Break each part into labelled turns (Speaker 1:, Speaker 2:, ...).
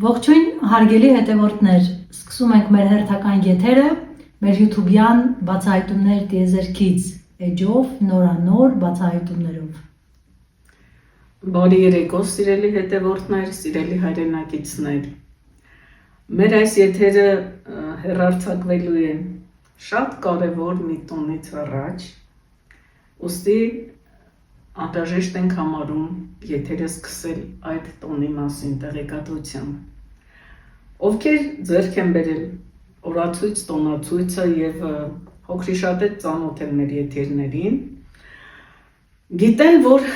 Speaker 1: Ողջույն հարգելի հետևորդներ, սկսում ենք մեր հերթական եթերը, մեր YouTube-յան բացահայտումներ տիեզերքից էջով, նորանոր բացահայտումներով։
Speaker 2: Բարի երեկո, սիրելի հետևորդներ, սիրելի հայրենակիցներ։ Մեր այս եթերը հեռարձակվելու են շատ կարևոր մի տոնից առաջ, ուստի անհրաժեշտ ենք համարում եթերը սկսել այդ տոնի մասին տեղեկատվությամբ։ Ովքեր ձեռք են բերել օրացույց, տոնացույցը եւ փոքրիշատե ծանոթ են մեր եթերներին, գիտեն, որ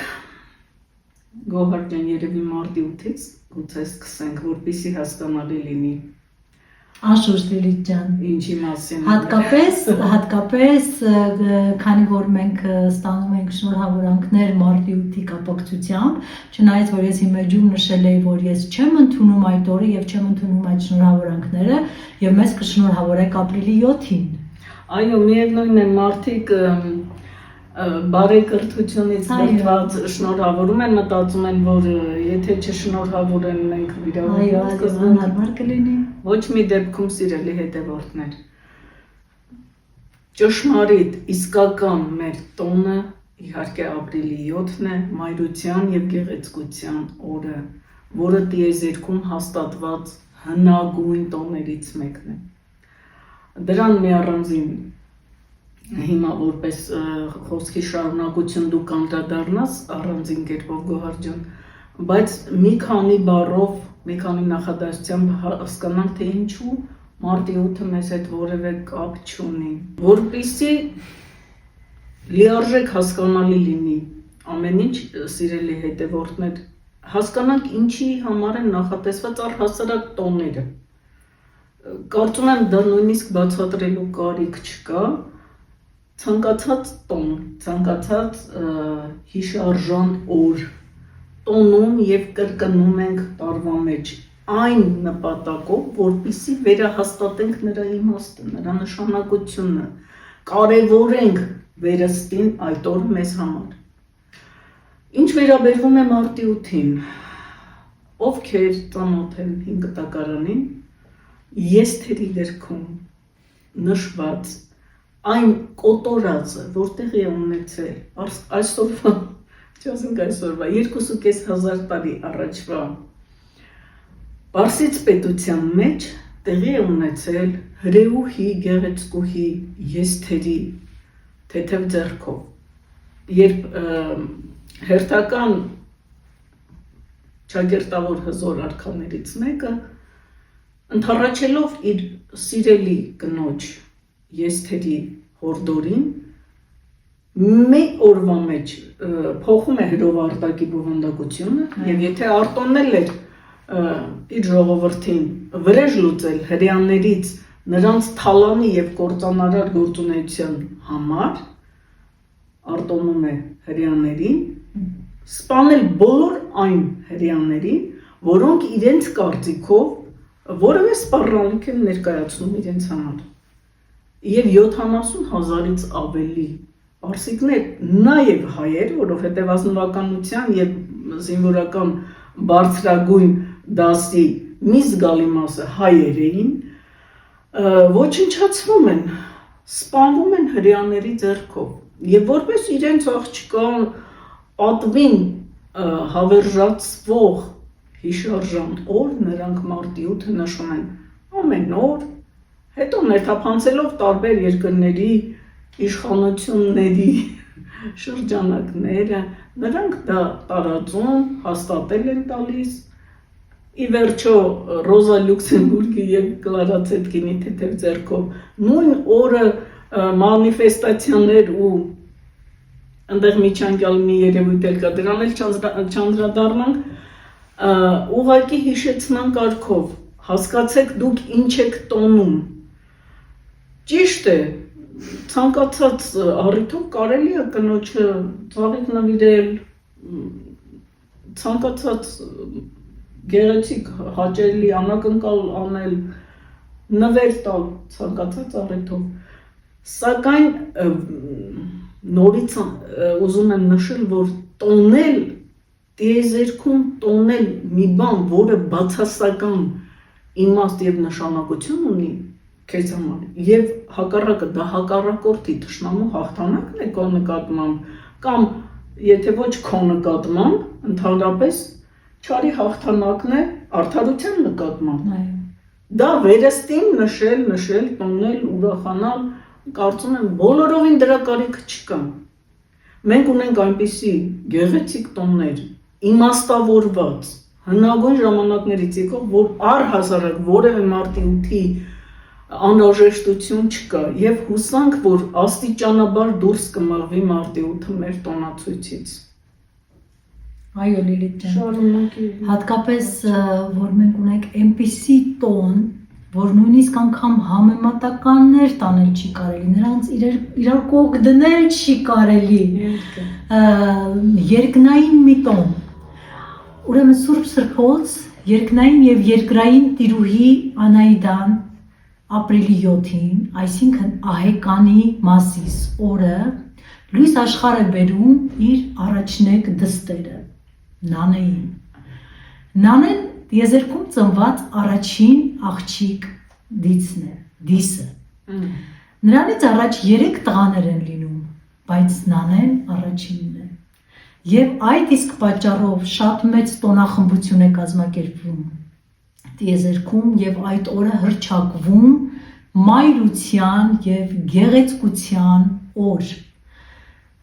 Speaker 2: Գոհար ջան, երևի մարտի 8-ից գուցե սկսենք, որպեսզի հասկանալի լինի։
Speaker 1: Անշուշտ Լիլիթ ջան,
Speaker 2: ինչի մասին։
Speaker 1: Հատկապես, քանի որ մենք ստանում ենք շնորհավորանքներ մարտի 8-ի կապակցությամբ, չնայած որ ես իմ էջում նշել էի, որ ես չեմ ընդունում այդ օրը եւ չեմ ընդունում այդ շնորհավորանքները, եւ մեզ կշնորհավորեք ապրիլի 7-ին։
Speaker 2: Այո, միևնույն է, մարդիկ բարեկրթությունից դրված շնորհավորում են, մտածում են, որ եթե չշնորհավորեն մենք վիրավորված կզգանք,
Speaker 1: հարմար կլինի։
Speaker 2: Ոչ մի դեպքում, սիրելի հետևորդներ, ճշմարիտ, իսկական մեր տոնը իհարկե ապրիլի 7-ն է, մայրության եւ գեղեցկության օրը, որը տիեզերքում հաստատված հնագույն տոներից մեկն է։ Դրան մի առանձին հիմա որպես խոսքի շարունակություն դու կանդրադառնաս առանձին կերպով Գոհար ջան, բայց մի քանի բառով, մի քանի նախադասությամբ հասկանանք, թե ինչու մարտի 8-ը մեզ հետ որևէ կապ չունի, որպեսզի լիարժեք հասկանալի լինի ամեն ինչ, սիրելի հետևորդներ, հասկանանք ինչի համար են նախատեսված առհասարակ տոները։ Կարծում եմ դա նույնիսկ բացատրելու կարիք չկա, ցանկացած տոն, ցանկացած հիշարժան օր տոնում եւ կրկնում ենք տարվա մեջ այն նպատակով, որպեսզի վերահաստատենք նրա իմաստը, նրա նշանակությունը, կարևորենք վերստին այդ օրը մեզ համար։ Ինչ վերաբերվում է մարտի 8-ին, ովքեր ծանոթ են 5 տակարանին, եստերի գրքում նշված այն կոտորածը, որտեղ է ունեցել այսօրվա, չասենք այսօրվա, 2,500 տարի առաջվա Պարսից պետության մեջ տեղի է ունեցել հրեուհի գեղեցկուհի Եստերի թեթև ձեռքով, երբ հերթական ճակերտավոր հզոր արքաներից մեկը ընդառաջելով իր սիրելի կնոջ Եստերի հորդորին մի օրվա մեջ փոխում է հրովարտակի բովանդակությունը եւ եթե արտոնել էր իր ժողովրդին վրեժ լուծել հրեաներից նրանց թալանի եւ կործանարար գործունեության համար արտոնում է հրեաներին սպանել բոլոր այն հրեաներին, որոնք իրենց կարծիքով որևէ սպառնալիք են ներկայացնում իրենց համար։ Եվ 70,000-ից ավելի պարսիկներ, նաև հայեր, որովհետև ազնվականության եւ զինվորական բարձրագույն դասի մի զգալի մասը հայեր էին, ոչնչացվում են, սպանվում են հրեաների ձեռքով եւ որպես իրենց աղջկան պատվին հավերժացվող հիշարժան օր նրանք մարտի 8-ը նշում են ամեն օր, հետո ներթափանցելով տարբեր երկրների իշխանությունների շրջանակները, նրանք դա տարածում, հաստատել են տալիս, ի վերջո Ռոզա Լյուքսեմբուրգի եւ Կլարա Ցետկինի թեթև ձեռքով նույն օրը մանիֆեստացիաներ ու այնտեղ միջանկյալ մի երևույթ էլ կա, դրան էլ չանդրադառնանք, ուղղակի հիշեցման կարգով, հասկացեք դուք ինչ եք տոնում։ Ճիշտ է, ցանկացած առիթով կարելի է կնոջը ծաղիկ նվիրել, ցանկացած գեղեցիկ հաճելի անակնկալ անել, նվեր տալ ցանկացած առիթով, սակայն նորից ուզում եմ նշել, որ տոնել տիեզերքում տոնել մի բան, որը բացասական իմաստ եւ նշանակություն ունի քեզ համար, եւ հակառակը դա հակառակորդի թշնամու հաղթանակն է քո նկատմամբ, կամ եթե ոչ քո նկատմամբ, ընդհանրապես չարի հաղթանակն է արդարության նկատմամբ։ Դա վերստին նշել, տոնել, ուրախանալ, կարծում եմ բոլորովին դրա կարիքը չկա։ Մենք ունենք այնպիսի գեղեցիկ տոններ, իմաստավորված, հնագույն ժամանակներից եկող, որ առհասարակ որևէ մարտի 8-ի անհրաժեշտություն չկա, եւ հուսանք, որ աստիճանաբար դուրս կմղվի մարտի 8-ը մեր տոնացույցից։
Speaker 1: Այո, Լիլիթ ջան։
Speaker 2: Շարունակի։
Speaker 1: Հատկապես որ մենք ունենք այնպիսի տոն, որ նույնիսկ անգամ համեմատականներ տանել չի կարելի, նրանց իրար կողք դնել չի կարելի, երկնային մի տոն, ուրեմն Սուրբ Սրբոց, երկնային և երկրային տիրուհի Անահիտան ապրիլի 7-ին, այսինքն Ահեկանի Մասիս օրը, լույս աշխարհ է բերում իր առաջնեկ դստերը, Նանեին։ Նանեն տիեզերքում ծնված առաջին աղջիկ դիսը։ Նրանից առաջ 3 տղաներ են լինում, բայց Նանեն առաջինն է։ Եվ այդ իսկ պատճառով շատ մեծ տոնախմբություն է կազմակերպվում տիեզերքում եւ այդ օրը հռչակվում մայրության եւ գեղեցկության օր,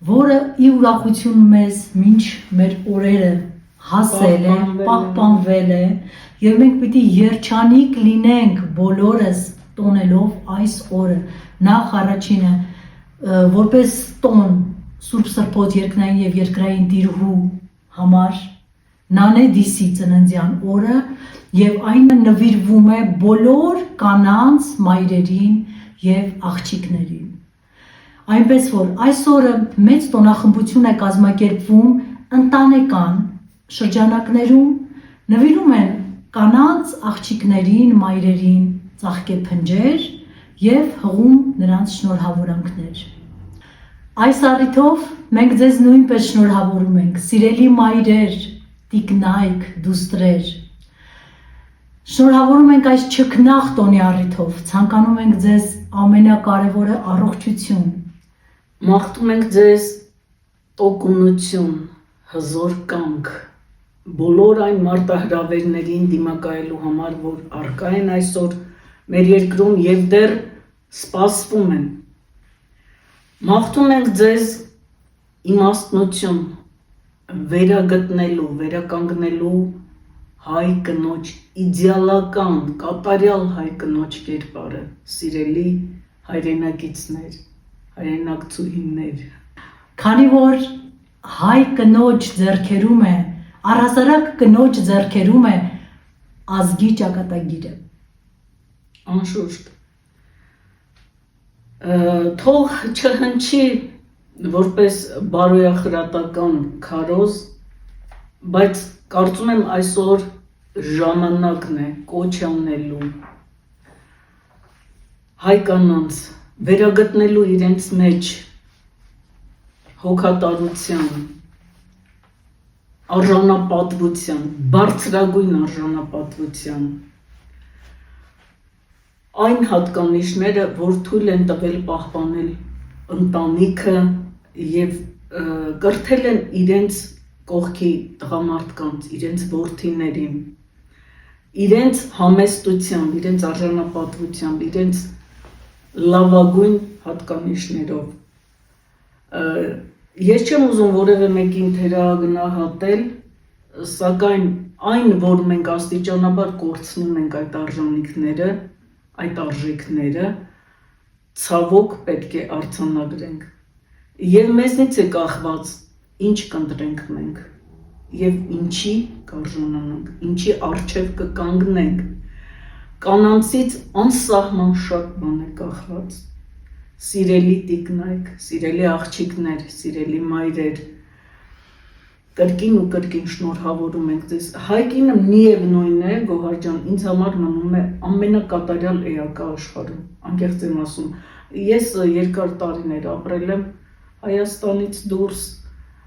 Speaker 1: որը ի ուրախություն մեզ մինչ մեր օրերը հասել է, պահպանվել է, եւ մենք պիտի երջանիկ լինենք բոլորս տոնելով այս օրը։ Նախ առաջինը որպես տոն Սուրբ Սրբոց երկնային եւ երկրային տիրուհու համար Նանե դիսի ծննդյան օրը, եւ այն նվիրվում է բոլոր կանանց մայրերին եւ աղջիկներին։ Այնպես որ այս օրը մեծ տոնախմբություն է կազմակերպվում ընտանեկան շրջանակներում, նվիրում են կանանց աղջիկներին, մայրերին ծաղկեփնջեր եւ հղում նրանց շնորհավորանքներ։ Այս առիթով մենք ձեզ նույնպես շնորհավորում ենք, սիրելի մայրեր, տիկնայք, դուստրեր։ Շնորհավորում ենք այս չքնաղ տոնի առիթով, ցանկանում ենք ձեզ ամենակարևորը առողջություն։
Speaker 2: Մաղթում ենք ձեզ տոկունություն, հզոր կամք, բոլոր այն մարտահրավերներին դիմակայելու համար, որ առկա են այսօր մեր երկրում եւ դեռ սպասվում են։ Մաղթում ենք ձեզ իմաստնություն, վերագտնելու, վերականգնելու հայ կնոջ իդեալական, կատարյալ հայ կնոջ կերպարը, սիրելի հայրենակիցներ, հայրենակցուհիներ։
Speaker 1: Քանի որ հայ կնոջ ձեռքերում է, առհասարակ կնոջ ձեռքերում է ազգի ճակատագիրը։
Speaker 2: Անշուշտ, թող չհնչի որպես բարոյախրատական քարոզ, բայց կարծում եմ այսօր ժամանակն է կոչ անելու հայ կանանց վերագտնելու իրենց մեջ հոգատարության, արժանապատվության, բարձրագույն արժանապատվության այն հատկանիշները, որ թույլ են տվել պահպանել ընտանիքը եւ կրթել են իրենց կողքի տղամարդկանց, իրենց որդիներին, իրենց համեստությամբ, իրենց արժանապատվությամբ, իրենց լավագույն հատկանիշներով։ Ես չեմ ուզում որևէ մեկին թերագնահատել, սակայն այն, որ մենք աստիճանաբար կորցնում ենք այդ արժանինքները, այդ արժեքները, ցավոք պետք է արձանագրենք։ Եվ մեզնից է կախված ինչ կընտրենք մենք եւ ինչի կարժանանանք, ինչի առջև կկանգնենք։ Կանանցից անսահման շատ բան է կախված։ Սիրելի տիկնայք, սիրելի աղջիկներ, սիրելի մայրեր, կրկին ու կրկին շնորհավորում ենք ձեզ։ Հայկինը միևնույն է, Գոհար ջան, ինձ համար մնում է ամենակատարյալ էակը աշխարհում, անկեղծ եմ ասում։ Ես երկար տարիներ ապրել եմ Հայաստանից դուրս,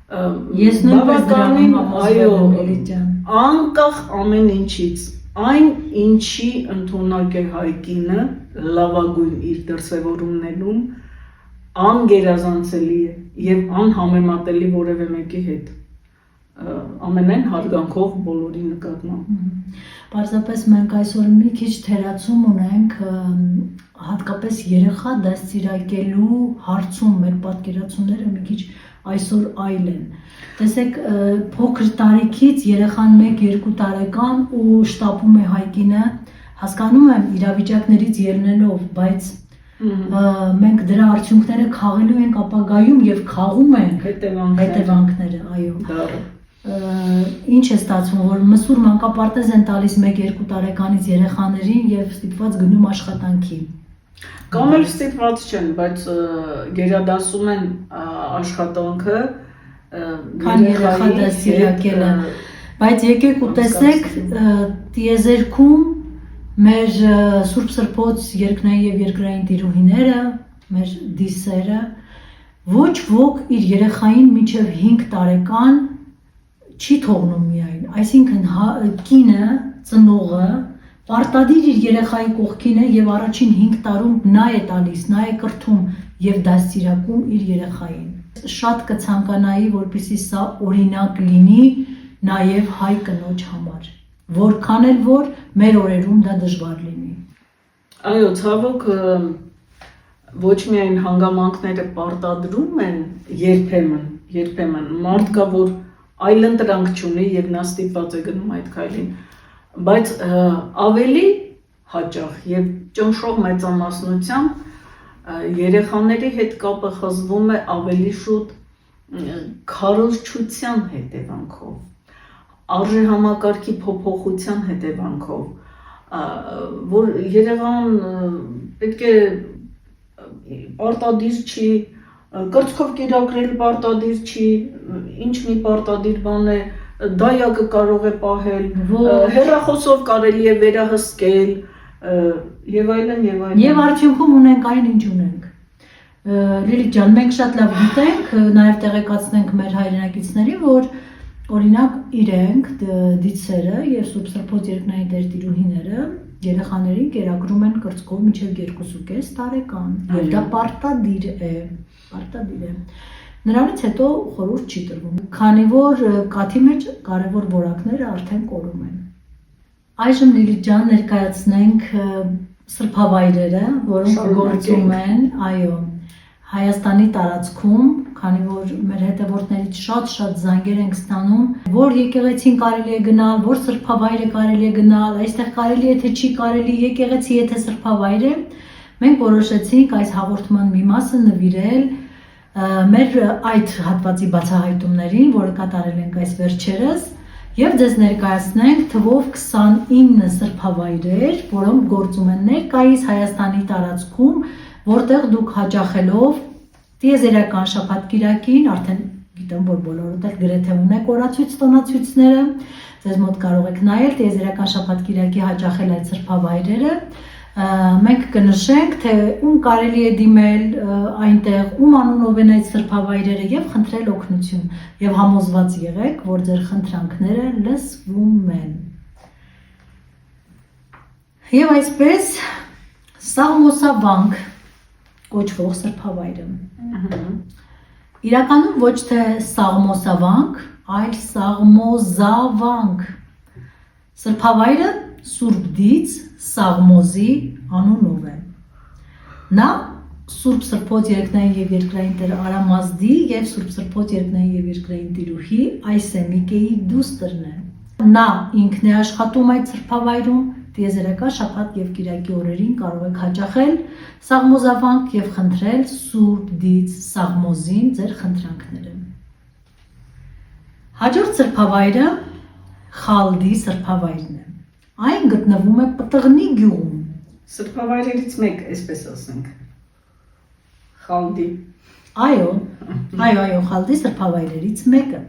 Speaker 1: Ես նույնպես դրանում
Speaker 2: այո,
Speaker 1: Էլի ջան։
Speaker 2: անկախ ամեն ինչից, այն ինչի ընդունակ է հայկինը լավագույն իր դրսևորումներում անգերազանցելի է եւ անհամեմատելի որևէ մեկի հետ, ամենայն հարգանքով բոլորի նկատմամբ։
Speaker 1: Պարզապես մենք այսօր մի քիչ թերացում ունենք հատկապես երեխա դաստիարակելու հարցում մեր պատկերացումները մի քիչ այսօր այլ են։ Տեսեք, փոքր տարիքից երեխան 1-2 տարեկան ու շտապում է հայկինը, հասկանում եմ իրավիճակներից ելնելով, բայց մենք դրա արդյունքները խաղելու ենք ապագայում եւ խաղում ենք հետևանքները, այո։ Ինչ է ստացվում, որ մսուր մանկապարտեզ են տալիս 1-2 տարեկանից երեխաներին եւ ստիպված գնում աշխատանքի։
Speaker 2: Կամ էլ ստիպված չեն, բայց գերադասում են աշխատանքը
Speaker 1: քան երեխա դաստիարակելը։ Բայց եկեք ու տեսեք տիեզերքում մեր Սուրբ Սրբոց երկնային եւ երկրային տիրուհիները, մեր դիսերը, ոչ ոք իր երեխային մինչև 5 տարեկան չի թողնում միայն, այսինքն կինը, ծնողը պարտադիր իր երեխայի կողքին է եւ առաջին 5 տարում նա է տալիս, նա է կրթում եւ դաստիարակում իր երեխային։ Շատ կցանկանայի, որպեսզի սա օրինակ լինի նաեւ հայ կնոջ համար, որքան էլ որ մեր օրերում դա դժվար լինի։
Speaker 2: Այո, ցավոք ոչ միայն հանգամանքները պարտադրում են երբեմն մարդ կա, որ այլընտրանք չունի եւ նա ստիպված է գնում այդ քայլին, բայց ավելի հաճախ եւ ճնշող մեծամասնությամբ երեխաների հետ կապը խզվում է ավելի շուտ քարոզչության հետևանքով, արժեհամակարգի փոփոխության հետևանքով, որ երեխան պետք է պարտադիր չի, կրծքով կերակրել պարտադիր չի, ինչ մի պարտադիր բան է, դայակը կարող է պահել, հեռախոսով կարելի է վերահսկել եւ այլն եւ այլն։
Speaker 1: Եվ արդյունքում ունենք այն ինչ ունենք։ Լիլիթ ջան, մենք շատ լավ գիտենք, նաեւ տեղեկացնենք մեր հայրենակիցներին, որ օրինակ իրենք դիցերը եւ Սուրբ Սրբոց երկնային տերտիրուհիները երեխաներին կերակրում են կրծքով մինչև 2.5 տարեկան։ Եվ դա պարտադիր է։ Նրանից հետո խորհուրդ չի տրվում, քանի որ կաթի մեջ կարևոր որակները արդեն կորում են։ Այժմ Լիլիթ ջան ներկայացնենք սրբավայրերը, որոնք գործում են, այո, Հայաստանի տարածքում, քանի որ մեր հետևորդներից շատ զանգեր ենք ստանում, որ եկեղեցին կարելի է գնալ, որ սրբավայրը կարելի է գնալ, այստեղ կարելի է թե չի կարելի եկեղեցի, եթե սրբավայր է, մենք որոշեցինք այս հաղորդման մի մասը նվիրել մեր այդ հատվածի բացահայտումներին, որը կատարել ենք այս վերջերս, եւ ձեզ ներկայացնենք թվով 29 սրբավայրեր, որոնք գործում են ներկայիս Հայաստանի տարածքում, որտեղ դուք հաճախելով տիեզերական շաբաթ կիրակին, արդեն գիտեմ, որ բոլորդ էլ գրեթե ունեք օրացույց տոնացույցները, ձեզ մոտ կարող եք նայել տիեզերական շաբաթ կիրակի հաճախել այդ սրբավայրերը, մենք կնշենք, թե ում կարելի է դիմել այնտեղ, ում անունով են այդ սրբավայրերը եւ խնդրել օգնություն եւ համոզված եղեք, որ ձեր խնդրանքները լսվում են։ Եվ այսպես Սաղմոսավանք կոչվող սրբավայրը։ Իրականում ոչ թե Սաղմոսավանք, այլ Սաղմոզավանք։ Սրբավայրը Սուրբ Դից Սաղմոզի անունով է։ Նա Սուրբ Սրբոց երկնային եւ երկրային Տեր Արամազդի եւ Սուրբ Սրբոց երկնային եւ երկրային Տիրուհի Այսեմիկեի դուստրն է։ Նա ինքն է աշխատում այդ սրբավայրում, տիեզերական շաբաթ եւ կիրակի օրերին կարող եք հաճախել Սաղմոզավանք եւ խնդրել Սուրբ Դից Սաղմոզին ձեր խնդրանքները։ Հաջորդ սրբավայրը Խալդի սրբավայրն է։ Այն գտնվում է Պտղնի գյուղում։
Speaker 2: Սրբավայրերից մեկ, այսպես ասենք, Խալդի։
Speaker 1: Այո, Խալդի սրբավայրերից մեկը։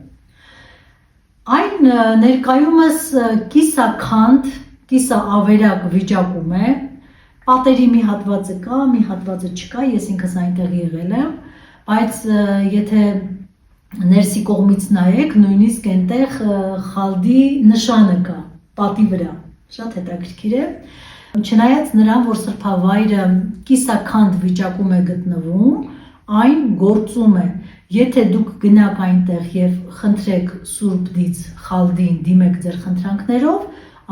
Speaker 1: Այն ներկայումս կիսաքանդ, կիսաավերակ վիճակում է, պատերի մի հատվածը կա, մի հատվածը չկա, ես ինքս այնտեղ եղել եմ, բայց եթե ներսի կողմից նայեք, նույնիսկ այնտեղ խալդի նշանը կա, պատի վրա, շատ հետաքրքիր է, չնայած նրան, որ սրբավայրը կիսաքանդ վիճակում է գտնվում, այն գործում է, եթե դուք գնաք այնտեղ և խնդրեք Սուրբ Դից խալդին, դիմեք ձեր խնդրանքներով,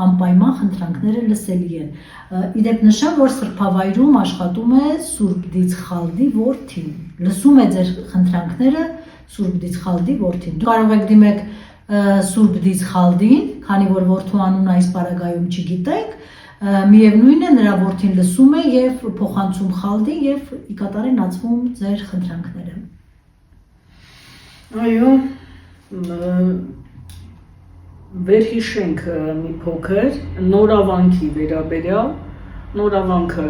Speaker 1: անպայման խնդրանքները լսելի են, իդեպ նշեմ, որ սրբավայրում աշխատում է Սուրբ Դից խալդի որդին, լսում է ձեր խնդրանքները Սուրբ Դից խալդի որդին։ Դուք կարող եք դիմեք Սուրբ Դից խալդին, քանի որ որդու անունը այս պարագայում չգիտենք, միևնույն է նրա որդին լսում է և փոխանցում խալդին և ի կատար են ածվում ձեր խնդրանքները։
Speaker 2: Այո, վերհիշենք մի փոքր նորավանքի վերաբերյալ, նորավանքը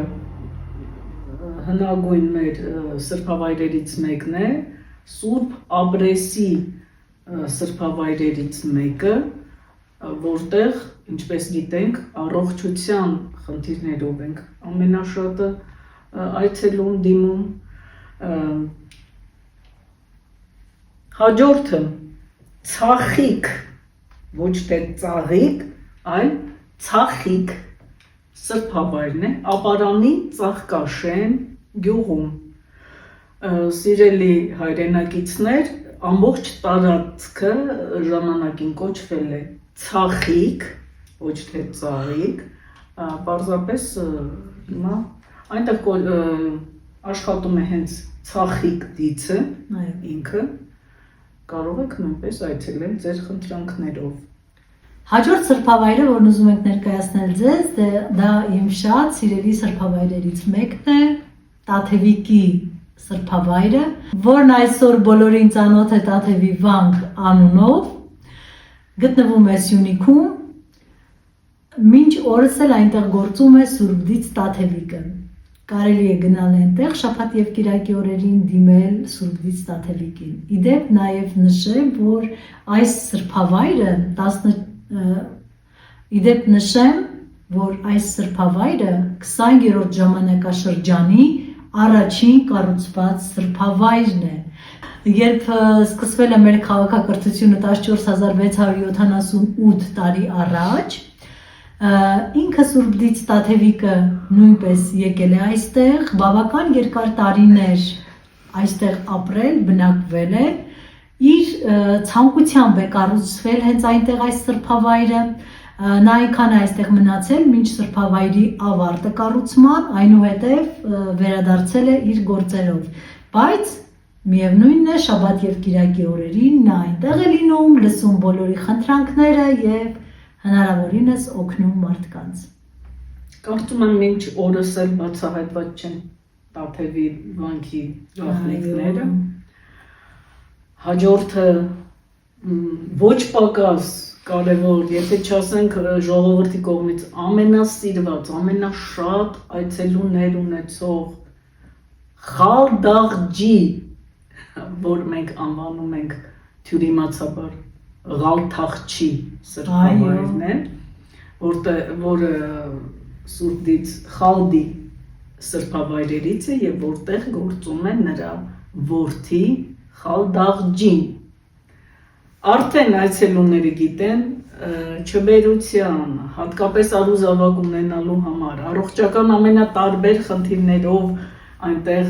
Speaker 2: հնագույն մեր սրբավայրերից մեկն է, Սուրբ Աբրեսի սրբավայրերից մեկը, որտեղ, ինչպես գիտենք, առողջության խնդիրներով ենք ամենաշատը այցելում, դիմում։ Հաջորդը ցախիկ, ոչ թե ծաղիկ, այլ ցախիկ սրբավայրն է, Ապարանի Ծաղկաշեն գյուղում։ Սիրելի հայրենակիցներ, ամբողջ տարածքը ժամանակին կոչվել է ցախիկ, ոչ թե ծաղիկ, պարզապես հիմա այնտեղ աշխատում է հենց ցախիկ դիցը, ինքը, կարող եք նույնպես այցելել ձեր խնդրանքներով։
Speaker 1: Հաջորդ սրբավայրը, որն ուզում ենք ներկայացնել ձեզ, դա իմ շատ սիրելի սրբավայրերից մեկն է, Տաթևիկի սրբավայրը, որն այսօր բոլորին ծանոթ է Տաթևի վանք անունով, գտնվում է Սյունիքում, մինչ օրս էլ այնտեղ գործում է Սուրբ Դից Տաթևիկը։ Կարելի է գնալ այնտեղ շաբաթ և կիրակի օրերին դիմել Սուրբ Դից Տաթևիկին։ Իդեպ նաև նշեմ, որ այս սրբավայրը 20-րդ ժամանակաշրջանի առաջին կառուցված սրբավայրն է։ Երբ սկսվել է մեր քաղաքակրթությունը 14678 տարի առաջ, ինքը Սուրբ Դից Տաթևիկը նույնպես եկել է այստեղ, բավական երկար տարիներ այստեղ ապրել, բնակվել է, իր ցանկությամբ է կառուցվել հենց այնտեղ այս սրբավայրը, նա այնքան է այստեղ մնացել, մինչ սրբավայրի ավարտը կառուցման, այնուհետև վերադարձել է իր գործերով, բայց միևնույնն է շաբաթ և կիրակի օրերին նա այնտեղ է լինում, լսում բոլորի խնդրանքները և հնարավորինս օգնում մարդկանց։
Speaker 2: Կարծում եմ մինչ օրս էլ բացահայտված չեն Տաթևի վանքի գաղտնիքները։ Հաջորդը ոչ պակաս կարևոր, եթե չասենք ժողովրդի կողմից ամենասիրված, ամենաշատ այցելուներ ունեցող Խալդաղջի, որ մենք անվանում ենք թյուրիմացաբար Ղալթախչի սրբավայրն է, որը Սուրբ Դից խալդի սրբավայրերից է և որտեղ գործում է նրա որդի Խալդաղջին։ Արդեն այցելուները գիտեն չբերության, հատկապես առուզավակ ունենալու համար, առողջական ամենատարբեր խնդիրներով այնտեղ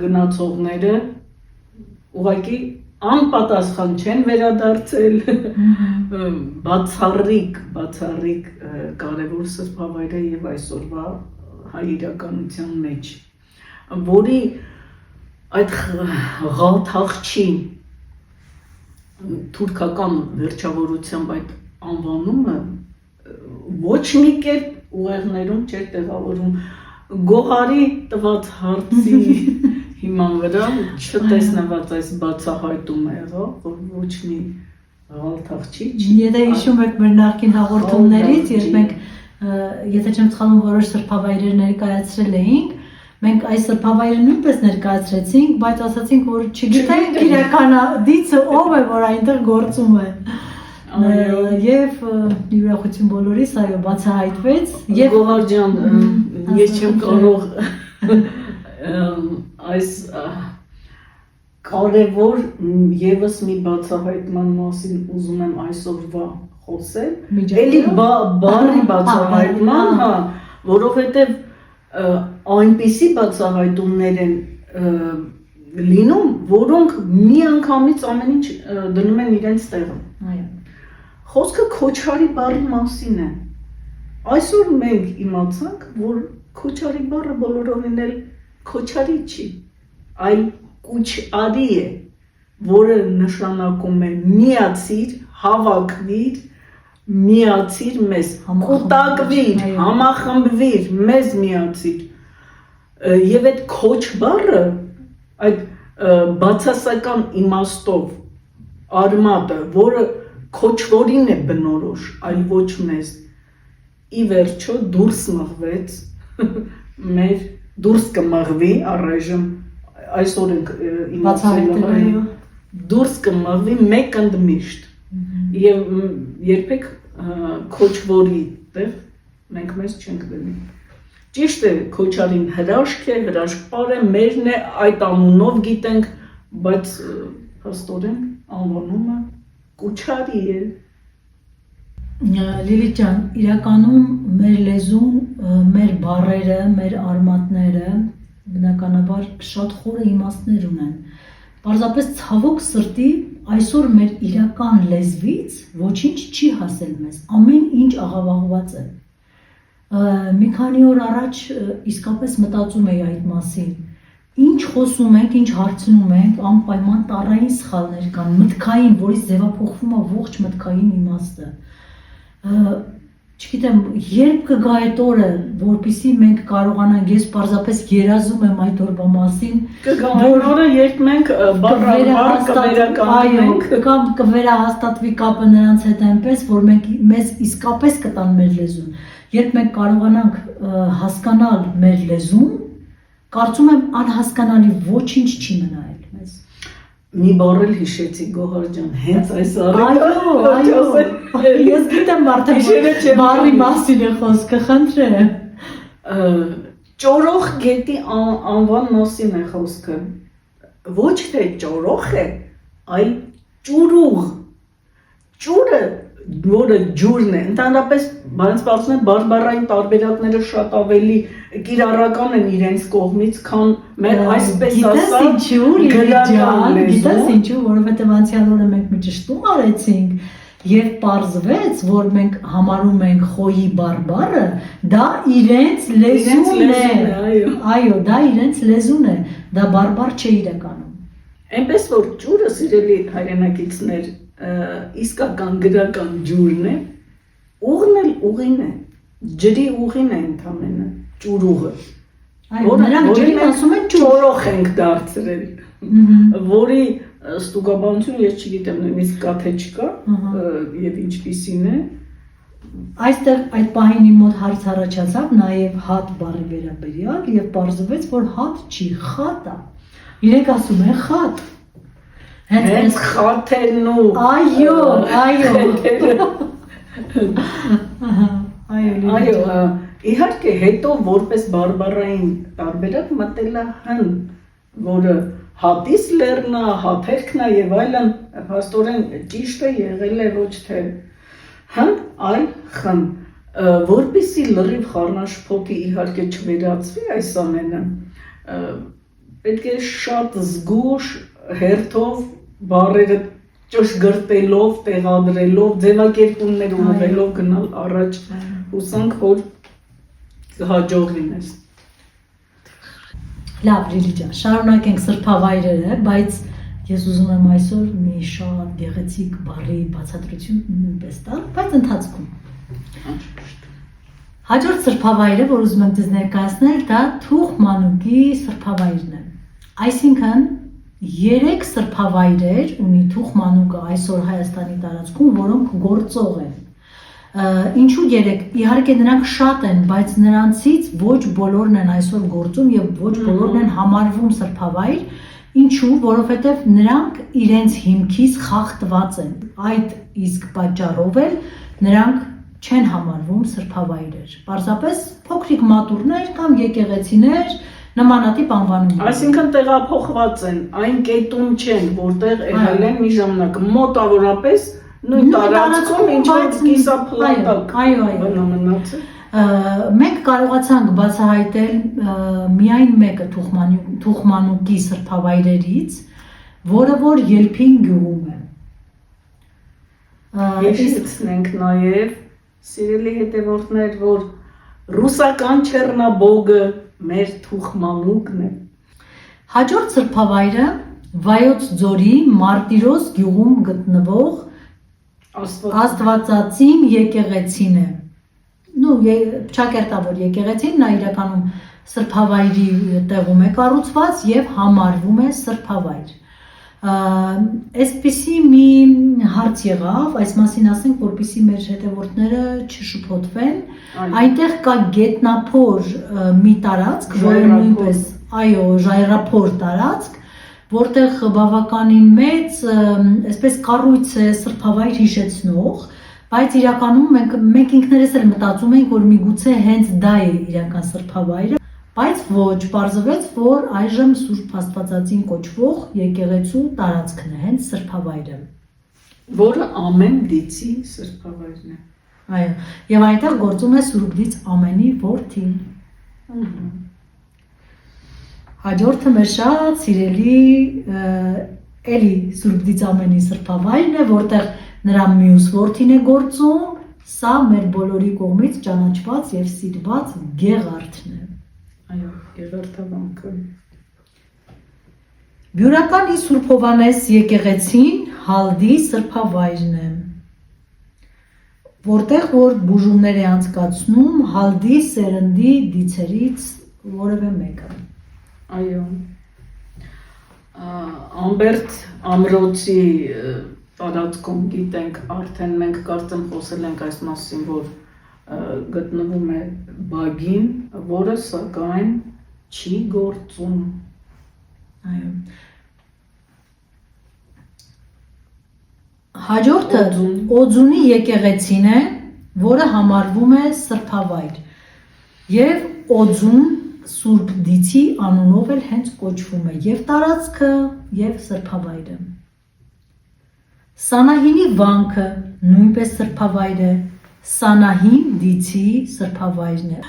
Speaker 2: գնացողները ուղղակի անպատասխան չեն վերադարձել, բացառիկ կարևոր սրբավայր է և այսօրվա հայ իրականության մեջ, որի այդ Ղալթախչի թուրքական վերջավորությամբ այդ անվանումը ոչ մի կերպ ուղեղներում չէր տեղավորում, գոհարի տված հարցի հիման վրա չտեսնված այս բացահայտումը եղավ, որ ոչ մի Ղալթախչի չի։
Speaker 1: Եթե հիշում եք մեր նախկին հաղորդումներից, երբ մենք, եթե չեմ սխալվում, որոշ սրբավայրեր ներկայացրել էինք, մենք այս սրբավայրը նույնպես ներկայացրեցինք, բայց ասացինք, որ չգիտենք իրական դիցը ով է, որ այնտեղ գործում է։ Եվ ուրախություն բոլորիս, այո, բացահայտվեց։
Speaker 2: Գոհար ջան, ես չեմ կարող այս Կարևոր եւս մի բացահայտման մասին ուզում եմ այսօրվա խոսել, էլի բառի բացահայտման, հա, որովհետեւ այնպիսի բացահայտումներ են լինում, որոնք միանգամից ամեն ինչ դնում են իրենց տեղը։
Speaker 1: Այո։
Speaker 2: Խոսքը քոչարի բառի մասին է։ Այսօր մենք իմացանք, որ քոչարի բառը բոլորովին էլ քոչարի չի, այլ կուչարի է, որը նշանակում է միացիր, հավաքվիր, միացիր մեզ, կուտակվիր, համախմբվիր, մեզ միացիր։ Եվ այդ քոչ բառը, այդ բացասական իմաստով արմատը, որը քոչվորին է բնորոշ, այլ ոչ մեզ, ի վերջո դուրս մղվեց մեր դուրս կմղվի առայժմ այսօր ենք իմացել դուրս կմղվի մեկ ընդմիշտ եւ երբեք քոչվորի տեղ մենք մեզ չենք դնի։ Ճիշտ է, քոչարին հրաշք է, հրաշքպար է, մերն է, այդ անունով գիտենք, բայց փաստորեն անվանումը կուչարի է։
Speaker 1: Լիլիթ ջան, իրականում մեր լեզուն, մեր բառերը, մեր արմատները բնականաբար շատ խորը իմաստներ ունեն։ Պարզապես ցավոք սրտի այսօր մեր իրական լեզվից ոչինչ չի հասել մեզ, ամեն ինչ աղավաղված է։ Մի քանի օր առաջ իսկապես մտածում էի այդ մասին։ Ինչ խոսում ենք, ինչ հարցնում ենք, անպայման տառային սխալներ կան, մտքային, որից ձևափոխվում է ողջ մտքային իմաստը։ Չգիտեմ, երբ կգա այդ օրը, որպեսզի մենք կարողանանք, ես պարզապես երազում եմ այդ օրվա մասին,
Speaker 2: կգա այն օրը, երբ մենք բառ կվերականգնենք,
Speaker 1: կամ կվերահաստատվի կապը նրանց հետ այնպես, որ մեզ իսկապես կտան մեր լեզուն։ Երբ մենք կարողանանք հասկանալ մեր լեզուն, կարծում եմ անհասկանալի ոչինչ չի մնա մեզ։
Speaker 2: Մի բառ էլ հիշեցի Գոհար ջան, հենց այս
Speaker 1: Այո, ես գիտեմ արդեն բառի մասին է խոսքը, խնդրեմ։
Speaker 2: Ճորող գետի անվան մասին է խոսքը։ Ոչ թե ճորող է, այլ ճուրուղ։ Ճուրը, որը ջուրն է, ընդհանրապես բանաստեղծում են բառային տարբերակները շատ ավելի կիրառական են իրենց կողմից, քան մեր այսպես ասած գրական լեզու։
Speaker 1: Գիտես ինչու, որովհետև անցյալ օրը մենք մի ճշտում արեցինք, եւ պարզվեց, որ մենք համարում ենք խոյի բառը, դա իրենց լեզուն է։ Այո, դա իրենց լեզուն է, դա բառ չէ իրականում։
Speaker 2: Այնպես որ ջուրը, սիրելի հայրենակիցներ, իսկական գրական ջուրն է, ուղն էլ ուղին է, ջրի ուղին է ընդամենը, ջուրուղը,
Speaker 1: նրանք ջրին ասում են
Speaker 2: ճորող ենք դարձրել, որի ստուգաբանություն ես չգիտեմ նույնիսկ կա թե չկա եւ ինչպիսին է։
Speaker 1: Այստեղ այդ պահին իմ մոտ հարց առաջացավ նաեւ հատ բառի վերաբերյալ եւ պարզվեց, որ հատ չի, խատ է։ Իրենք ասում են խատ։
Speaker 2: Հենց խաթերն ու Այո, իհարկե հետո որպես բարբառային տարբերակ մտել է հն, որը հատիս լեռնա, հաթերքնա եւ այլն, փաստորեն ճիշտ է եղել է ոչ թե հն, այլ խն, որպեսզի լրիվ խառնաշփոթի իհարկե չվերածվի այս ամենը, պետք է շատ զգուշ հերթով բառերը ճշգրտելով, տեղադրելով, ձևակերպումներ ուղղելով գնալ առաջ, հուսանք, որ կհաջողվի մեզ։
Speaker 1: Լավ, Լիլիթ ջան, շարունակենք սրբավայրերը, բայց ես ուզում եմ այսօր մի շատ գեղեցիկ բառի բացատրություն նույնպես տալ, բայց ընթացքում։ Հաջորդ սրբավայրը, որ ուզում եմ ձեզ ներկայացնել, դա Թուխմանուկի սրբավայրն է։ Այսինքն 3 սրբավայրեր ունի Թուխմանուկը այսօր Հայաստանի տարածքում, որոնք գործող են։ Ինչու 3, իհարկե նրանք շատ են, բայց նրանցից ոչ բոլորն են այսօր գործում եւ ոչ բոլորն են համարվում սրբավայր, ինչու, որովհետեւ նրանք իրենց հիմքից խախտված են։ Այդ իսկ պատճառով էլ նրանք չեն համարվում սրբավայրեր։ Պարզապես փոքրիկ մատուրներ կամ եկեղեցիներ նմանատիպ անվանում։
Speaker 2: Այսինքն տեղափոխված են, այն կետում չեն, որտեղ եղել են մի ժամանակ, մոտավորապես նույն տարածքում ինչ որ կիսափլատակ մնաց է։
Speaker 1: Մենք կարողացանք բացահայտել միայն մեկը Թուխմանուկի սրբավայրերից, որը որ Ելփին գյուղում է։
Speaker 2: Հիշեցնենք նաև, սիրելի հետևորդներ, որ ռուսական Չեռնաբոգը մեր Թուխմանուկն է։
Speaker 1: Հաջորդ սրբավայրը Վայոց ձորի Մարտիրոս գյուղում գտնվող Աստվածածին եկեղեցին է։ Չակերտավոր եկեղեցին, նա իրականում սրբավայրի տեղում է կառուցված եւ համարվում է սրբավայր։ Այսպիսի մի հարց եղավ, այս մասին ասենք, որպեսզի մեր հետևորդները չշփոթվեն, այնտեղ կա գետնափոր մի տարածք, որը նույնպես, այո, ժայռափոր տարածք, որտեղ բավականին մեծ, այսպես կառույց է սրբավայր հիշեցնող, բայց իրականում մենք ինքներս էլ մտածում ենք, որ միգուցե հենց դա է իրական սրբավայրը, բայց ոչ, պարզվեց, որ այժմ Սուրբ Աստվածածին կոչվող եկեղեցու տարածքն է, հենց սրբավայրը,
Speaker 2: որը ամեն դիցի սրբավայրն է։
Speaker 1: Այո, եւ այնտեղ գործում է Սուրբ Դից ամենի որդին։ Հաջորդը մեր շատ սիրելի էլի Սուրբ Դից ամենի սրբավայրն է, որտեղ նրա մյուս որդին է գործում, սա մեր բոլորի կողմից ճանաչված եւ սիրված Գեղարդն է։
Speaker 2: Այո, Գեղարդավանքը։
Speaker 1: Բյուրականի Սուրբ Հովանես եկեղեցին Հալդի սրբավայրն է, որտեղ որ բուժումներ է անցկացնում Հալդի սերնդի դիցերից որևէ մեկը։
Speaker 2: Այո, Ամբերտ ամրոցի տարածքում գիտենք, արդեն մենք կարծեմ խոսել ենք այս մասին, որ գտնվում է բագին, որը սակայն չի գործում։
Speaker 1: Այո։ Հաջորդը Օձունի եկեղեցին է, որը համարվում է սրբավայր, եւ Օձուն Սուրբ Դիցի անունով էլ հենց կոչվում է եւ տարածքը եւ սրբավայրը։ Սանահինի վանքը նույնպես սրբավայր է, Սանահին Դիցի սրբավայրն է,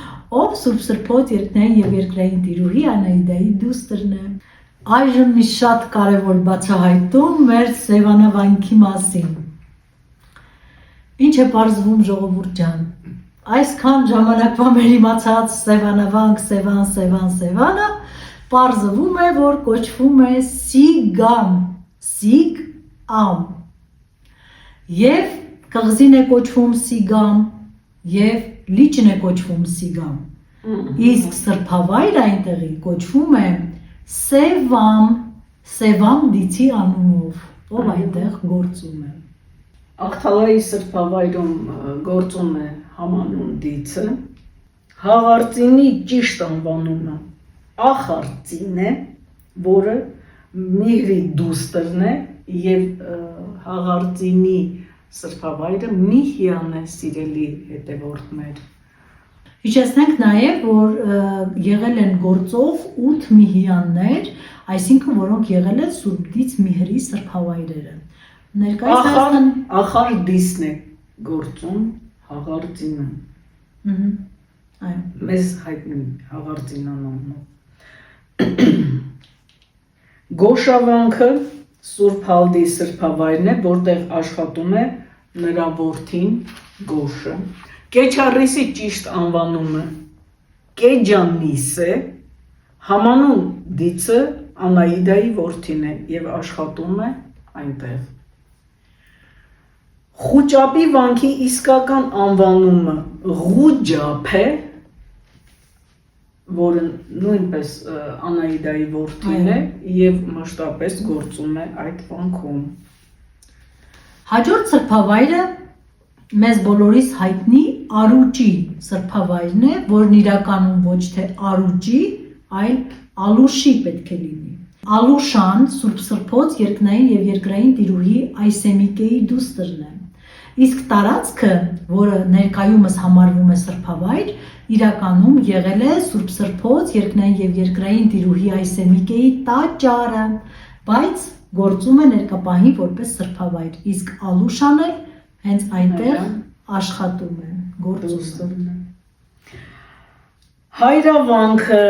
Speaker 1: ով Սուրբ Սրբոց երկնային եւ երկրային տիրուհի Անահիդայի դուստրն է։ Այժմ մի շատ կարևոր բացահայտում մեր Սևանավանքի մասին։ Ինչ է պարզվում ժողովուրդ ջան։ Այսքան ժամանակվա մեր իմացած Սևանավանք, Սևանը, պարզվում է, որ կոչվում է Սիգամ, Սիգ-ամ։ Եվ կղզին է կոչվում Սիգամ, եւ լիճն է կոչվում Սիգամ։ Իսկ սրբավայրը այնտեղի կոչվում է Սևամ Դիցի անունով, ով այնտեղ գործում է։
Speaker 2: Աղթալայի սրբավայրում գործում է Hamanun Դիցը, Հաղարծինի ճիշտ անվանումը Ախարծին է, որը Միհրի դուստրն է, եւ Հաղարծինի սրբավայրը Միհյան է, սիրելի հետևորդներ։
Speaker 1: Հիշեցնենք նաև, որ եղել են գործով 8 միհյաններ, այսինքն որոնք եղել են Սուրբ Դից Միհրի սրբավայրերը։ Ներկայիս Հայաստան
Speaker 2: Ախար Դիսն է գործում Հաղարծինը։
Speaker 1: Այո։
Speaker 2: Մեզ հայտնի Հաղարծին անունով։ Գոշավանքը Սուրբ Հալդի սրբավայրն է, որտեղ աշխատում է նրա որդին Գոշը։ Կեչարիսի ճիշտ անվանումը Կեջանիս է, Hamanun Դիցը Անահիդայի որդին է եւ աշխատում է այնտեղ։ Խուճապի վանքի իսկական անվանումը Ղուջապ է, որը նույնպես Անահիդայի որդին է եւ մշտապես գործում է այդ վանքում։
Speaker 1: Հաջորդ սրբավայրը մեզ բոլորիս հայտնի Արուճի սրբավայրն է, որն իրականում ոչ թե Արուճի, այլ Ալուշի պետք է լինի։ Ալուշան Սուրբ Սրբոց երկնային եւ երկրային տիրուհի Այսեմիկեի դուստրն է։ Իսկ տարածքը, որը ներկայումս համարվում է սրբավայր, իրականում եղել է Սուրբ Սրբոց երկնային եւ երկրային տիրուհի Այսեմիկեի տաճարը, բայց գործում է ներկապահին որպես սրբավայր, իսկ Ալուշան էլ հենց այնտեղ աշխատում է, գործում է։
Speaker 2: Հայրավանքը,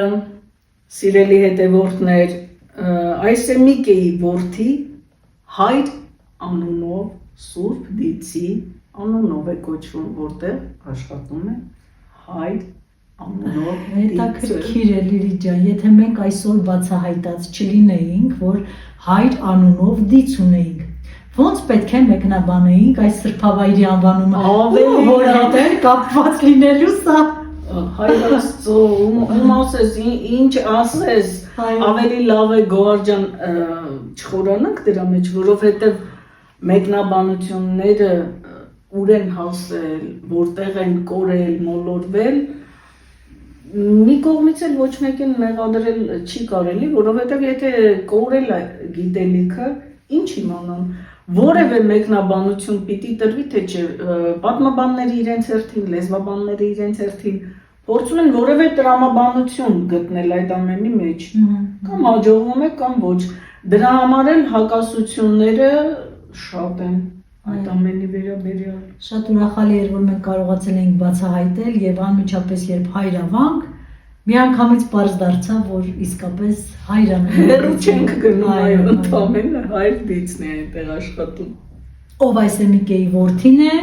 Speaker 2: սիրելի հետևորդներ, Այսեմիկեի որդի Հայր անունով Սուրբ Դիցի անունով է կոչվում, որտեղ աշխատում է Հայր անունով Դիցը։
Speaker 1: Հետաքրքիր է Լիլիթ ջան, եթե մենք այսօր բացահայտած չլինեինք, որ Հայր անունով Դից ունեինք, ոնց պետք է մեկնաբանեինք այս սրբավայրի անվանումը, որ հետ է կապված լինելու սա։
Speaker 2: Հայր Աստծո, ում ասես, ինչ ասես, ավելի լավ է Գոհար ջան չխորանանք դրա մեջ, որովհետև մեկնաբանությունները ուր են հասել, որտեղ են կորել, մոլորվել, մի կողմից էլ ոչ մեկին մեղադրել չի կարելի, որովհետև եթե կորել է գիտելիքը, ինչ իմանան, որևէ մեկնաբանություն պիտի տրվի, թե չէ, պատմաբանները իրենց հերթին, լեզվաբանները իրենց հերթին փորձում են որևէ տրամաբանություն գտնել այդ ամենի մեջ, կամ հաջողվում է, կամ ոչ, դրա համար էլ հակասությունները շատ են այդ ամենի վերաբերյալ։
Speaker 1: Շատ ուրախալի էր, որ մենք կարողացել ենք բացահայտել եւ անմիջապես երբ հայրավանք, միանգամից պարզ դարձավ, որ իսկապես հայրան է։
Speaker 2: Հեռու չենք գնում, այո, ընդամենը Հայր Դիցն է այնտեղ աշխատում։
Speaker 1: Ով Այսեմիկեի որդին է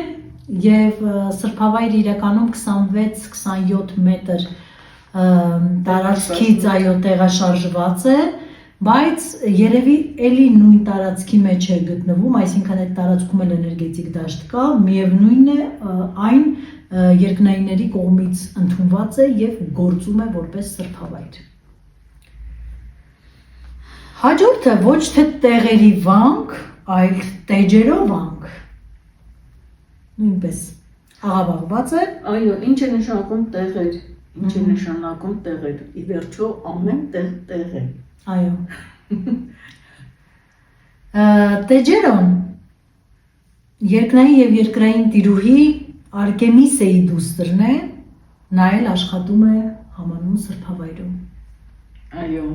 Speaker 1: եւ սրբավայրը իրականում 26-27 մետր տարածքից այո տեղաշարժված է, բայց երևի էլի նույն տարածքի մեջ է գտնվում, այսինքն այդ տարածքում էլ էներգետիկ դաշտ կա, միևնույնն է այն երկնայինների կողմից ընդունված է եւ գործում է որպես սրբավայր։ Հաջորդը ոչ թե տեղերի վանք, այլ տեջերով վանք։ Նույնպես աղավաղված է։
Speaker 2: Այո, ինչ է նշանակում տեղեր, ինչ է նշանակում տեղեր, ի վերջո ամեն տեղ տեղ է։
Speaker 1: Այո։ Տեջերոն երկնային եւ երկրային տիրուհի Արկեմիսեի դուստրն է, նա էլ աշխատում է համանուն սրբավայրում։
Speaker 2: Այո։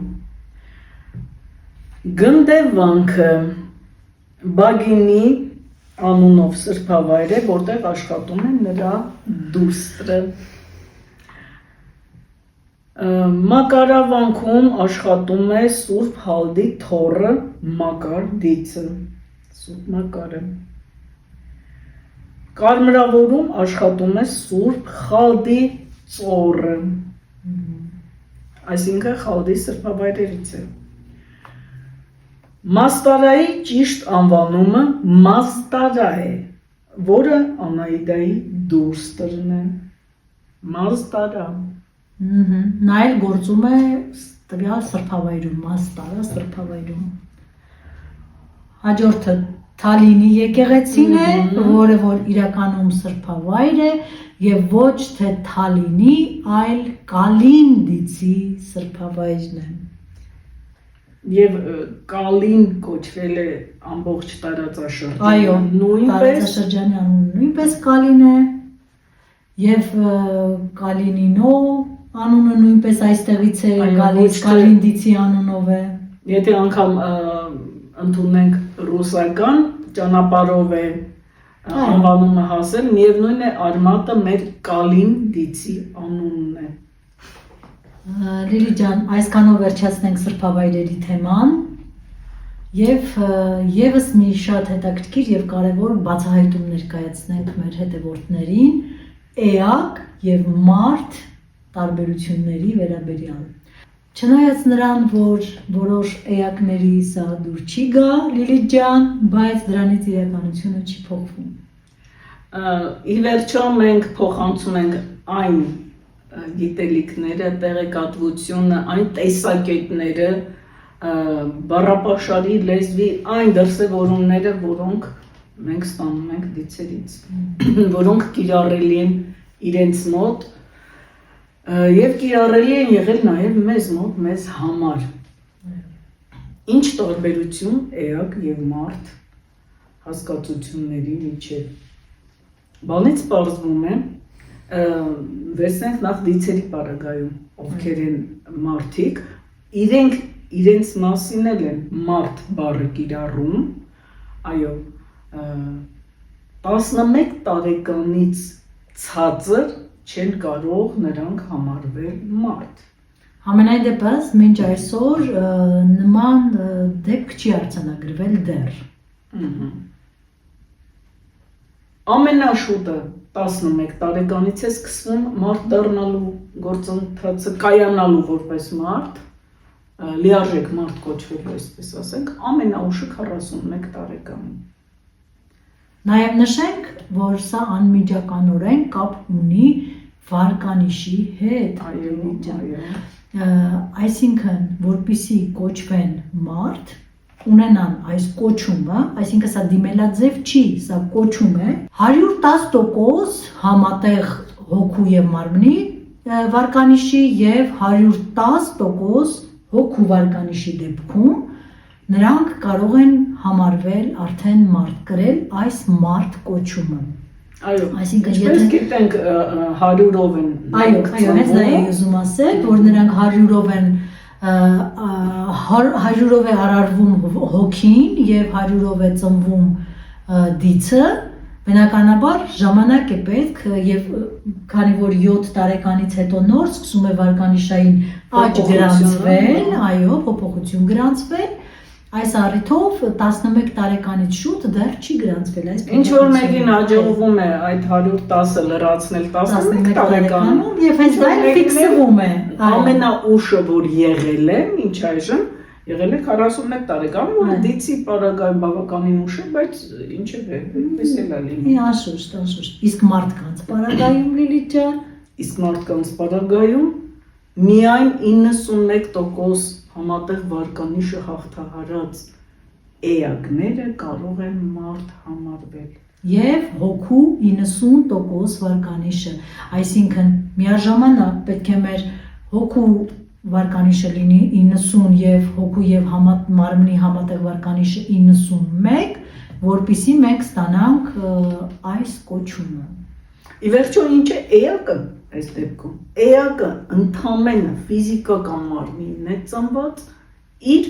Speaker 2: Գնդեվանքը Բագինի անունով սրբավայր է, որտեղ աշխատում է նրա դուստրը։ Մակարավանքում աշխատում է Սուրբ Հալդի թոռը Մակար Դիցը, Սուրբ Մակարը։ Կարմրավորում աշխատում է Սուրբ Խալդի ծոռը, այսինքն Խալդի սրբավայրերից է։ Մաստարայի ճիշտ անվանումը Մաստարա է, որը Անահիտայի դուստրն է։ Մաստարա։
Speaker 1: Նա էլ գործում է տվյալ սրբավայրում, Մաստարա սրբավայրում։ Հաջորդը Թալինի եկեղեցին է, որը որ իրականում սրբավայր է եւ ոչ թե Թալինի, այլ Կալին Դիցի սրբավայրն է։
Speaker 2: Եվ Կալին կոչվել է ամբողջ տարածաշրջանը։
Speaker 1: Այո,
Speaker 2: նույնպես
Speaker 1: տարածաշրջանի անունը նույնպես Կալին է եւ Կալինինո անունը նույնպես այստեղից է գալիս, Կալին Դիցի անունով է։
Speaker 2: Եթե անգամ ընդունենք ռուսական ճանապարհով է անվանումը հասել, միևնույն է արմատը մեր Կալին Դիցի անունն է։
Speaker 1: Լիլիթ ջան, այսքանով վերջացնենք սրբավայրերի թեման եւ եւս մի շատ հետաքրքիր եւ կարեւոր բացահայտում ներկայացնենք մեր հետևորդներին էակ եւ մարդ տարբերությունների վերաբերյալ։ Չնայած նրան, որ որոշ էակների սա դուր չի գա, Լիլիթ ջան, բայց դրանից իրականությունը չի փոխվում։
Speaker 2: Ի վերջո մենք փոխանցում ենք այն գիտելիքները, տեղեկատվությունը, այն տեսակետները, բառապաշարի լեզվի այն դրսևորումները, որոնք մենք ստանում ենք դիցերից, որոնք կիրառելի են իրենց մոտ եւ կիրառելի են եղել նաեւ մեզ մոտ, մեզ համար։ Ինչ տարբերություն էակ եւ մարդ հասկացությունների միջեւ։ Բանից պարզվում է, վերցնենք նախ դիցերի պարագայում, ովքեր են մարդիկ, իրենք իրենց մասին են մարդ բառը կիրառում, այո, 11 տարեկանից ցածր չեն կարող նրանք համարվել մարդ։
Speaker 1: Համենայն դեպս, մինչ այսօր նման դեպք չի արձանագրվել դեռ։
Speaker 2: Ամենաշուտը 11 տարեկանից է սկսվում մարդ դառնալու գործընթացը, կայանալու որպես մարդ, լիարժեք մարդ կոչվելու, այսպես ասենք, ամենաուշը 41 տարեկանին։
Speaker 1: Նաև նշենք, որ սա անմիջականորեն կապ ունի վարկանիշի հետ։ Այսինքն, որպեսզի կոչվեն մարդ, ունենան այս կոչումը, այսինքն սա դիմելաձև չի, սա կոչում է 110% համատեղ հոգու եւ մարմնի վարկանիշի եւ 110% հոգու վարկանիշի դեպքում նրանք կարող են համարվել արդեն մարդ կրել այս մարդ կոչումը։
Speaker 2: Այո,
Speaker 1: այսինքն
Speaker 2: ինչպես գիտենք 100-ով են։
Speaker 1: Այո, հենց դա եմ ուզում ասել, որ նրանք 100-ով է արարվում հոգին եւ 100-ով է ծնվում դիցը, բնականաբար ժամանակ է պետք եւ քանի որ 7 տարեկանից հետո նոր սկսում է վարկանիշային աճ գրանցվել, այո, փոփոխություն գրանցվել, այս առիթով 11 տարեկանից շուտ դեռ չի գրանցվել այս
Speaker 2: ինչ որ մեկին հաջողվում է այդ 110-ը լրացնել 11 տարեկանում
Speaker 1: եւ հենց դա ֆիքսվում է
Speaker 2: ամենաուշը որ եղել է մինչ այժմ եղել է 41 տարեկանում որը դիցի պարագայում բավականին ուշ է բայց ինչեւ է այդպես էլ է լինում
Speaker 1: անշուշտ իսկ մարդկանց պարագայում Լիլիթ ջան
Speaker 2: իսկ մարդկանց պարագայում միայն 91% համատեղ վարկանիշը հաղթահարած էակները կարող են մարդ համարվել
Speaker 1: եւ հոգու 90% վարկանիշը այսինքն միաժամանակ պետք է մեր հոգու վարկանիշը լինի 90 եւ հոգու եւ մարմնի համատեղ վարկանիշը 91 որպեսզի մենք ստանանք այս կոչումը
Speaker 2: ի վերջո ինչ է էակը այս դեպքում էակը ընդհանրապես ֆիզիկական մարմինն է ծնված իր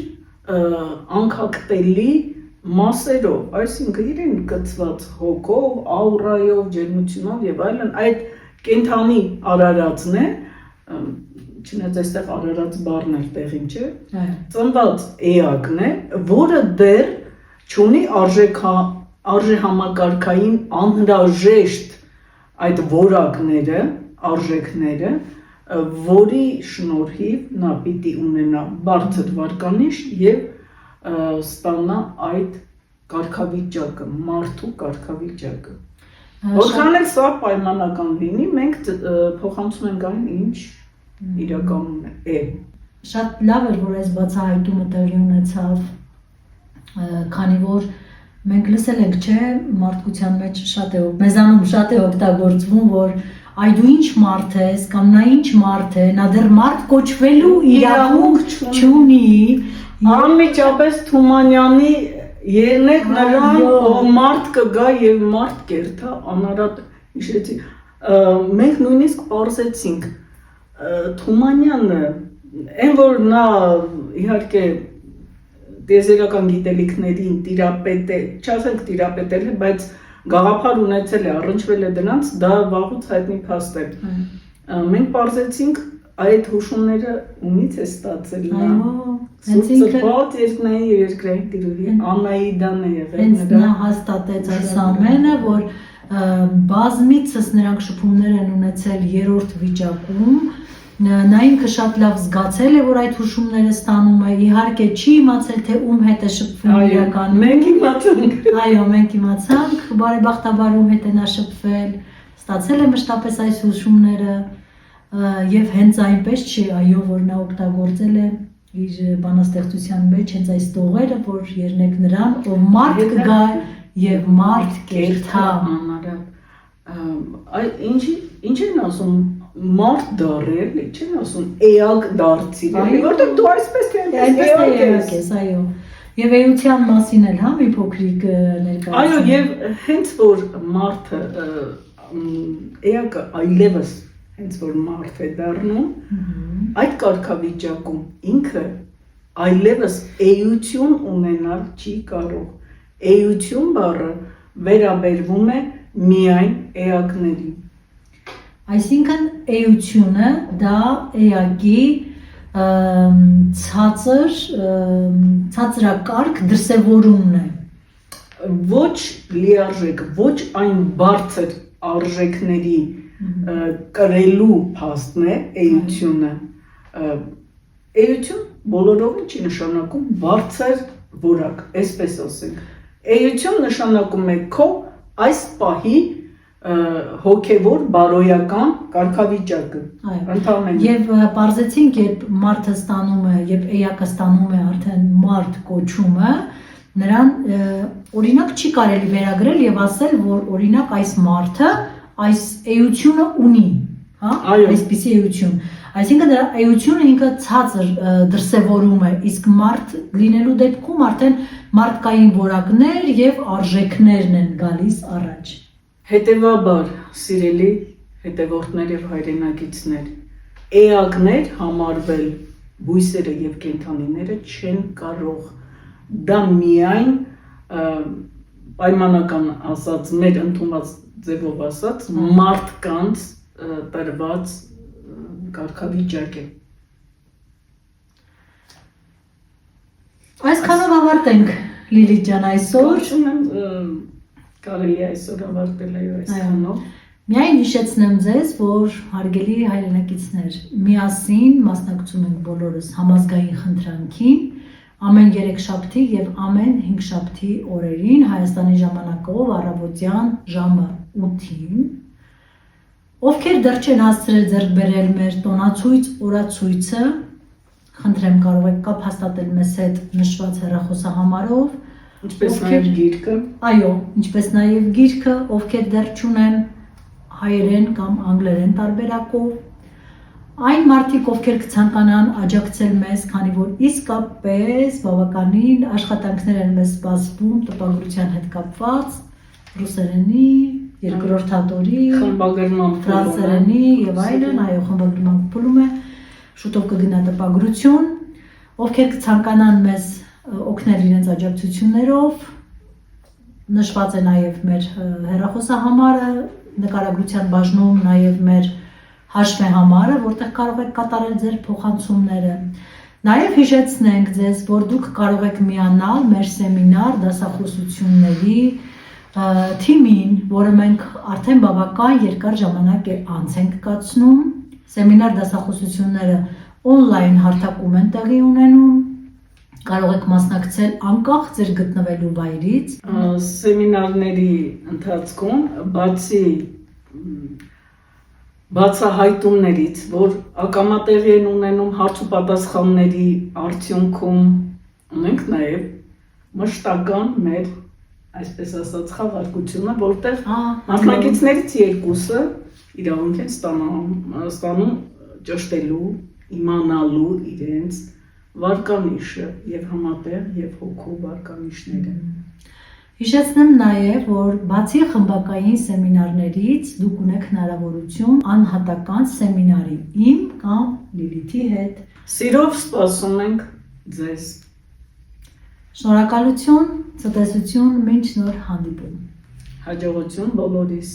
Speaker 2: անկախտելի մասերով, այսինքն իրեն կցված հոգով, աուրայով, ջերմությունով եւ այլն, այդ կենթանի արարածն է, չնայած այստեղ արարած բառն էլ տեղին չէ, ծնված էակն է, որը դեռ չունի արժեհամակարգային անհրաժեշտ այդ որակները արժեքները, որի շնորհիվ նա պիտի ունենա բարձր վարկանիշ եւ ստանա այդ կարգավիճակը, մարդու կարգավիճակը։ Որքան էլ սա պայմանական լինի, մենք փոխանցում ենք այն, ինչ իրականում է։
Speaker 1: Շատ լավ էր, որ այս բացահայտումը տեղի ունեցավ, քանի որ մենք լսել ենք, չէ, մարդկության մեջ մեզանում շատ է օգտագործվում, որ այ դու ինչ մարդ ես, կամ նա ինչ մարդ է, նա դեռ մարդ կոչվելու իրավունք չունի։
Speaker 2: Անմիջապես Թումանյանի ելնեք նրան, ով մարդ կգա եւ մարդ կերթա, անարատ հիշեցի։ Մենք նույնիսկ պարզեցինք Թումանյանը, այն որ նա իհարկե տիեզերական գիտելիքներին տիրապետ է, չասենք տիրապետել է, բայց գաղափար ունեցել է, առնչվել է դրանց, դա վաղուց հայտնի փաստ է։ Մենք պարզեցինք այդ հուշումները ումից է ստացել նա։ Սուրբ երկնային եւ երկրային տիրուհի Անահիտան է եղել։
Speaker 1: Հենց նա հաստատեց այս ամենը, որ բազմիցս նրանք շփումներ են ունեցել երրորդ վիճակում, նա ինքը շատ լավ զգացել է, որ այդ հուշումները ստանում է, իհարկե չի իմացել, թե ում հետ է շփվում իրականում։
Speaker 2: Մենք իմացանք։
Speaker 1: Այո, մենք իմացանք, բարեբախտաբար ում հետ է նա շփվել, ստացել է մշտապես այս հուշումները եւ հենց այնպես չի, այո, որ նա օգտագործել է իր բանաստեղծության մեջ հենց այս տողերը, որ ելնեք նրան, ով մարդ կգա եւ մարդ կերթա։
Speaker 2: Ինչ են ասում մարդ դառել, չեն ասում էակ դարձի, որտեղ դու այսպես թե
Speaker 1: այնպես էակ ես, այո։ Եվ էության մասին էլ, հա, մի փոքրիկ ներկայացնենք։
Speaker 2: Այո, եւ հենց որ մարդը էակը այլևս հենց որ մարդ է դառնում, այդ կարգավիճակում ինքը այլևս էություն ունենալ չի կարող։ Էություն բառը վերաբերվում է միայն էակներին։
Speaker 1: Այսինքն էությունը դա էակի ցածրակարգ դրսևորումն է։
Speaker 2: Ոչ լիարժեք, ոչ այն բարձր արժեքների կրելու փաստն է էությունը։ Էություն բոլորովին չի նշանակում բարձր որակ, այսպես ասենք։ Էություն նշանակում է քո այս պահի հոգևոր բարոյական կարգավիճակը։ Ընդհանրապես։
Speaker 1: Եվ պարզեցինք, երբ մարդը ստանում է, երբ էակը ստանում է արդեն մարդ կոչումը, նրան օրինակ չի կարելի վերագրել եւ ասել, որ օրինակ այս մարդը այս էությունը ունի, հա, այսպիսի էություն։ Այսինքն դրա էությունը ինքը ցածր դրսևորում է, իսկ մարդ լինելու դեպքում արդեն մարդկային որակներ եւ արժեքներն են գալիս առաջ։
Speaker 2: Հետևաբար, սիրելի հետևորդներ եւ հայրենակիցներ, էակներ համարվել բույսերը եւ կենդանիները չեն կարող։ Դա միայն պայմանական ասած, մեր ընդունված ձևով ասած, մարդկանց տրված կարգավիճակ է։
Speaker 1: Այսքանով ավարտենք, Լիլիթ ջան, այսօր։
Speaker 2: Կարելի է այսօր ավարտել այսքանով։
Speaker 1: Միայն հիշեցնեմ ձեզ, որ հարգելի հայրենակիցներ, միասին մասնակցում ենք բոլորս համազգային խնդրանքին ամեն 3 շաբթի եւ ամեն 5 շաբթի օրերին Հայաստանի ժամանակով առավոտյան ժամը 8-ին։ Ովքեր դեռ չեն հասցրել ձեռք բերել մեր տոնացույց օրացույցը, խնդրեմ կարող եք կապ հաստատել մեզ հետ նշված հեռախոսահամարով,
Speaker 2: ինչպես նաև գիրքը։ Այո,
Speaker 1: ինչպես նաև գիրքը, ովքեր դեռ չունեն հայերեն կամ անգլերեն տարբերակով, այն մարդիկ, ովքեր կցանկանան աջակցել մեզ, քանի որ իսկապես բավականին աշխատանքներ են մեզ սպասվում տպագրության հետ կապված, ռուսերենի, երկրորդատորի,
Speaker 2: խմբագրման
Speaker 1: ֆրանսերենի եւ այլն, այո, խմբագրման փուլում է, շուտով կգնա տպագրություն, ովքեր կցանկանան մեզ օգնել իրենց աջակցություններով, նշված է նաև մեր հեռախոսահամարը, նկարագրության բաժնում նաև մեր հաշվեհամարը, որտեղ կարող եք կատարել ձեր փոխանցումները։ Նաև հիշեցնենք ձեզ, որ դուք կարող եք միանալ մեր սեմինար դասախոսությունների թիմին, որը մենք արդեն բավական երկար ժամանակ անց ենք կացնում։ Սեմինար դասախոսությունները on-line հարթակում են տեղի ունենում, կարող եք մասնակցել անկախ ձեր գտնվելու վայրից։
Speaker 2: Սեմինարների ընթացքում բացահայտումներից, որ ակամատեղի են ունենում հարց ու պատասխանների արդյունքում, ունենք նաև մշտական մեր, այսպես ասած, խաղարկությունը, որտեղ մասնակիցներից երկուսը իրավունք են ստանում ճշտելու, իմանալու իրենց վարկանիշը եւ համատեղ եւ հոգու վարկանիշները։
Speaker 1: Հիշեցնեմ նաեւ, որ բացի խմբակային սեմինարներից դուք ունեք հնարավորություն անհատական սեմինարի իմ կամ Լիլիթի հետ։
Speaker 2: Սիրով սպասում ենք ձեզ։
Speaker 1: Շնորհակալություն, ցտեսություն, մինչ նոր հանդիպում։
Speaker 2: Հաջողություն բոլորիս։